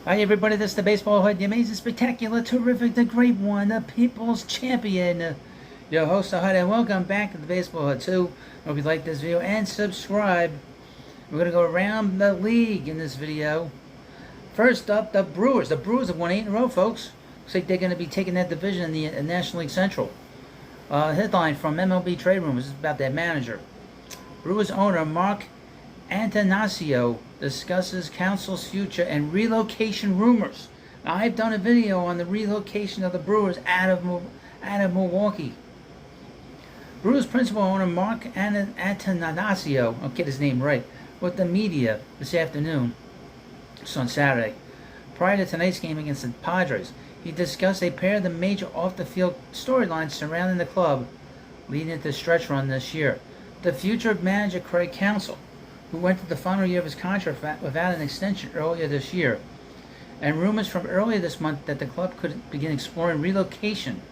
Hi everybody, this is the Baseball Hood, the amazing, spectacular, terrific, the great one, the people's champion, your host, the Hood, and welcome back to the Baseball Hood 2. I hope you like this video and subscribe. We're going to go around the league in this video. First up, the Brewers. The Brewers have won 8 in a row, folks. Looks like they're going to be taking that division in the National League Central. Headline from MLB Trade Rumors is about their manager. Brewers owner Mark Attanasio discusses Counsell's future and relocation rumors. Now, I've done a video on the relocation of the Brewers out of Milwaukee. Brewers principal owner Mark Attanasio, I'll get his name right, with the media this afternoon, so on Saturday. Prior to tonight's game against the Padres, he discussed a pair of the major off-the-field storylines surrounding the club leading into the stretch run this year. The future of manager Craig Counsell, who went to the final year of his contract without an extension earlier this year, and rumors from earlier this month that the club could begin exploring relocation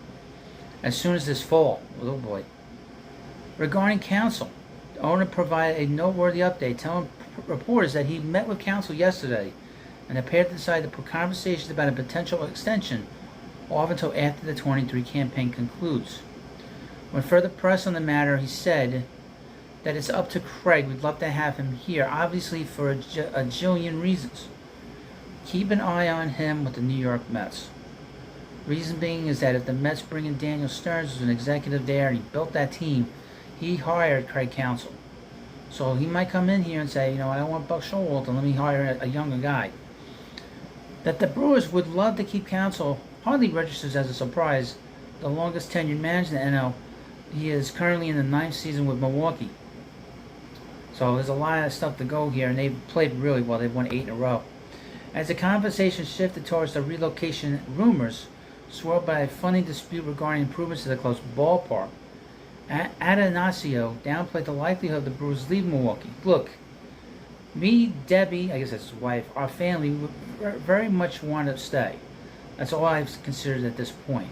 as soon as this fall. Oh boy. Regarding Counsell, the owner provided a noteworthy update, telling reporters that he met with Counsell yesterday and the pair decided to put conversations about a potential extension off until after the 23 campaign concludes. When further pressed on the matter, he said that it's up to Craig. We'd love to have him here, obviously for a jillion reasons. Keep an eye on him with the New York Mets. Reason being is that if the Mets bring in Daniel Stearns as an executive there and he built that team, he hired Craig Counsell. So he might come in here and say, you know, I don't want Buck Showalter, let me hire a younger guy. That the Brewers would love to keep Counsell hardly registers as a surprise. The longest tenured manager in the NL, he is currently in the 9th season with Milwaukee. So there's a lot of stuff to go here, and they've played really well. They've won 8 in a row. As the conversation shifted towards the relocation rumors, swirled by a funding dispute regarding improvements to the club's ballpark, Attanasio downplayed the likelihood of the Brewers leaving Milwaukee. Look, me, Debbie, I guess that's his wife, our family would very much want to stay. That's all I've considered at this point.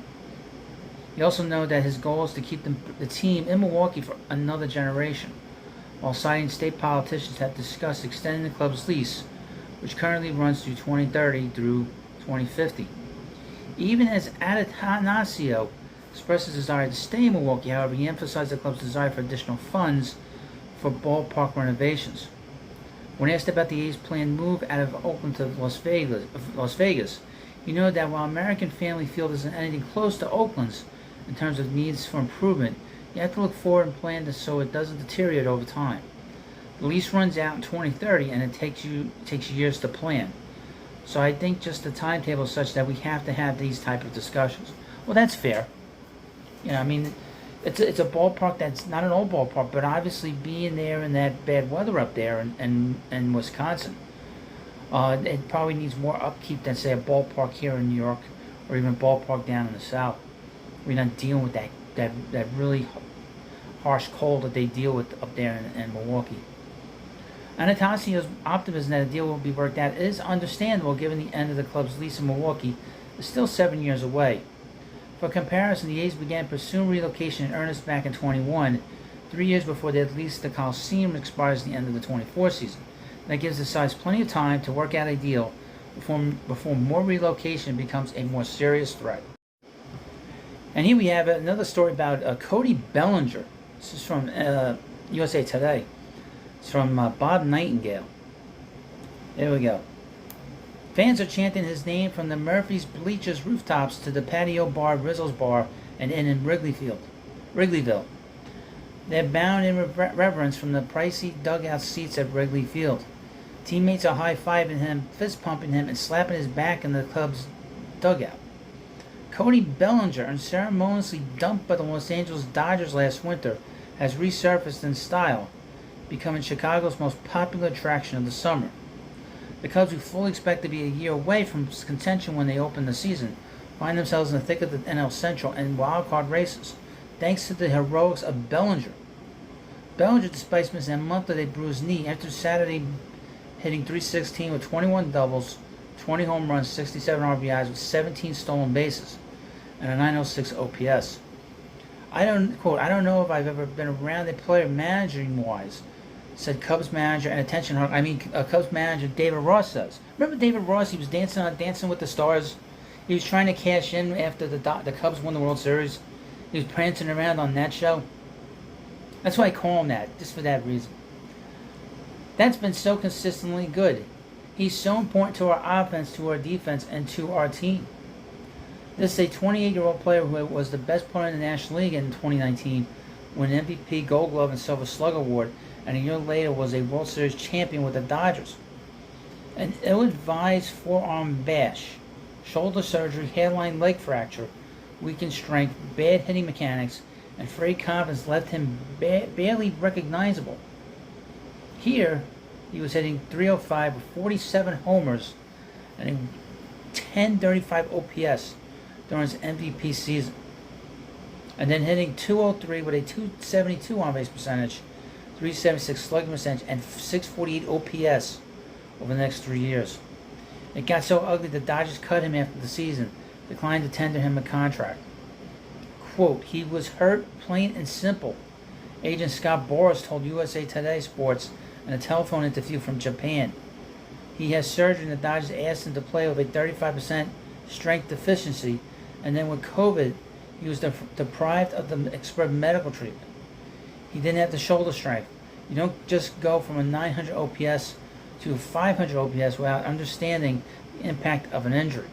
He also knows that his goal is to keep the team in Milwaukee for another generation, while citing state politicians have discussed extending the club's lease, which currently runs through 2030 through 2050. Even as Attanasio expressed his desire to stay in Milwaukee, however, he emphasized the club's desire for additional funds for ballpark renovations. When asked about the A's planned move out of Oakland to Las Vegas, he noted that while American Family Field isn't anything close to Oakland's in terms of needs for improvement, you have to look forward and plan this so it doesn't deteriorate over time. The lease runs out in 2030 and it takes years to plan. So I think just the timetable is such that we have to have these type of discussions. Well, that's fair. You know, I mean, it's a ballpark that's not an old ballpark, but obviously being there in that bad weather up there in Wisconsin, it probably needs more upkeep than, say, a ballpark here in New York or even a ballpark down in the South. We're not dealing with that really harsh cold that they deal with up there in Milwaukee. Attanasio's optimism that a deal will be worked out is understandable given the end of the club's lease in Milwaukee is still 7 years away. For comparison, the A's began pursuing relocation in earnest back in 21, 3 years before their lease to Coliseum expires at the end of the 24 season. That gives the sides plenty of time to work out a deal before more relocation becomes a more serious threat. And here we have another story about Cody Bellinger. This is from USA Today. It's from Bob Nightingale. There we go. Fans are chanting his name from the Murphy's Bleachers rooftops to the patio bar, Rizzo's Bar, and Inn in Wrigleyville. They're bound in reverence from the pricey dugout seats at Wrigley Field. Teammates are high-fiving him, fist-pumping him, and slapping his back in the club's dugout. Cody Bellinger, unceremoniously dumped by the Los Angeles Dodgers last winter, has resurfaced in style, becoming Chicago's most popular attraction of the summer. The Cubs, who fully expect to be a year away from contention when they open the season, find themselves in the thick of the NL Central and wildcard races, thanks to the heroics of Bellinger. Bellinger, despite missing a month with a bruised knee, entered Saturday hitting .316 with 21 doubles, 20 home runs, 67 RBIs with 17 stolen bases, and a .906 OPS. I don't know if I've ever been around a player managing-wise said Cubs manager and Cubs manager David Ross says. Remember David Ross? He was Dancing with the Stars. He was trying to cash in after the Cubs won the World Series. He was prancing around on that show. That's why I call him that, just for that reason. That's been so consistently good. He's so important to our offense, to our defense, and to our team. This is a 28-year-old player who was the best player in the National League in 2019, won an MVP, Gold Glove, and Silver Slug Award, and a year later was a World Series champion with the Dodgers. An ill-advised forearm bash, shoulder surgery, hairline leg fracture, weakened strength, bad hitting mechanics, and frayed confidence left him barely recognizable. Here, he was hitting .305 with 47 homers and a .1035 OPS during his MVP season, and then hitting .203 with a .272 on-base percentage, .376 slugging percentage, and .648 OPS over the next 3 years. It got so ugly the Dodgers cut him after the season, declined to tender him a contract. Quote, he was hurt, plain and simple. Agent Scott Boras told USA Today Sports in a telephone interview from Japan. He has surgery and the Dodgers asked him to play with a 35% strength deficiency, and then with COVID, he was deprived of the expert medical treatment. He didn't have the shoulder strength. You don't just go from a 900 OPS to a 500 OPS without understanding the impact of an injury.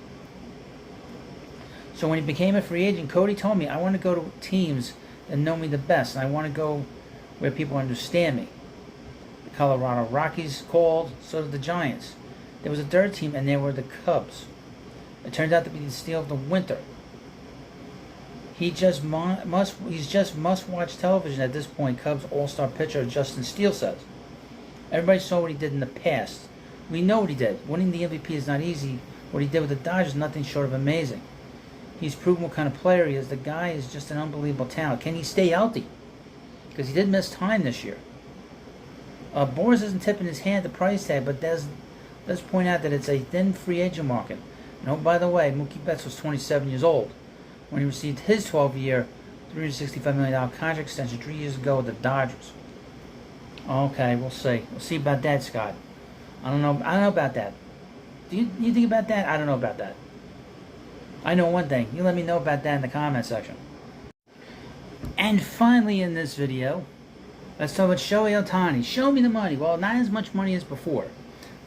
So when he became a free agent, Cody told me, I want to go to teams that know me the best, and I want to go where people understand me. The Colorado Rockies called, so did the Giants. There was a third team, and there were the Cubs. It turned out to be the steal of the winter. He's just must-watch television at this point, Cubs all-star pitcher Justin Steele says. Everybody saw what he did in the past. We know what he did. Winning the MVP is not easy. What he did with the Dodgers is nothing short of amazing. He's proven what kind of player he is. The guy is just an unbelievable talent. Can he stay healthy? Because he did miss time this year. Boras isn't tipping his hand at the price tag, but does point out that it's a thin free agent market. And oh, by the way, Mookie Betts was 27 years old when he received his 12-year, $365 million contract extension 3 years ago with the Dodgers. Okay, we'll see. We'll see about that, Scott. I don't know about that. Do you think about that? I don't know about that. I know one thing. You let me know about that in the comment section. And finally in this video, let's talk about Shohei Ohtani. Show me the money. Well, not as much money as before.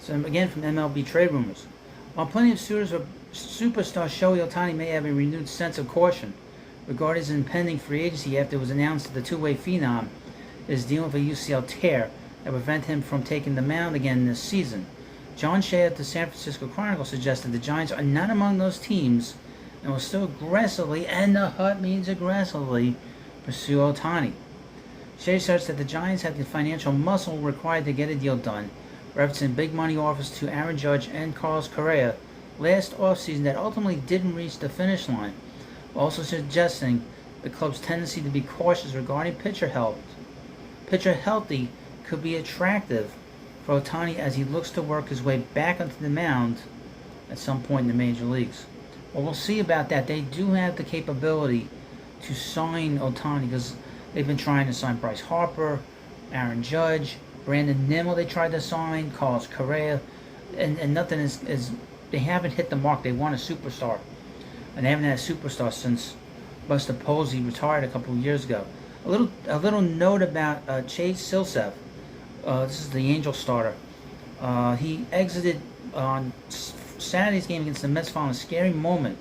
So again, from MLB Trade Rumors. While plenty of suitors for superstar Shohei Ohtani may have a renewed sense of caution regarding his impending free agency after it was announced that the two-way phenom is dealing with a UCL tear that will prevent him from taking the mound again this season, John Shea of the San Francisco Chronicle suggested the Giants are not among those teams and will still aggressively, and the hut means aggressively, pursue Ohtani. Shea asserts that the Giants have the financial muscle required to get a deal done, referencing big money offers to Aaron Judge and Carlos Correa last offseason that ultimately didn't reach the finish line, also suggesting the club's tendency to be cautious regarding pitcher health. Pitcher healthy could be attractive for Ohtani as he looks to work his way back onto the mound at some point in the major leagues. Well, we'll see about that. They do have the capability to sign Ohtani because they've been trying to sign Bryce Harper, Aaron Judge, Brandon Nimmo they tried to sign, Carlos Correa, and nothing is they haven't hit the mark. They want a superstar, and they haven't had a superstar since Buster Posey retired a couple of years ago. A little note about Chase Silseth. This is the Angel starter. He exited on Saturday's game against the Mets following a scary moment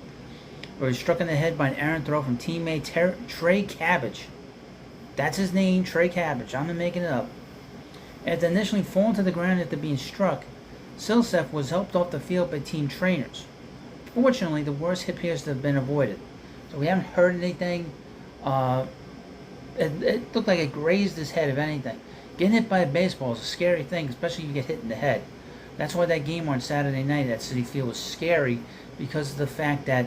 where he was struck in the head by an errant throw from teammate Trey Cabbage. That's his name, Trey Cabbage. I'm not making it up. After initially falling to the ground after being struck, Silseth was helped off the field by team trainers. Fortunately, the worst hit appears to have been avoided. So we haven't heard anything. It looked like it grazed his head, if anything. Getting hit by a baseball is a scary thing, especially if you get hit in the head. That's why that game on Saturday night at Citi Field was scary, because of the fact that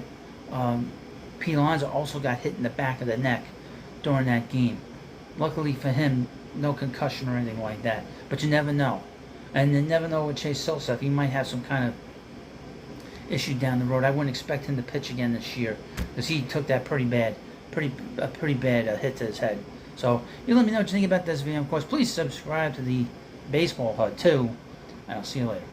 Pete Alonso also got hit in the back of the neck during that game. Luckily for him, no concussion or anything like that. But you never know. And you never know with Chase Silseth. He might have some kind of issue down the road. I wouldn't expect him to pitch again this year, because he took that pretty bad hit to his head. So you let me know what you think about this video. Of course, please subscribe to the Baseball Hut too, and I'll see you later.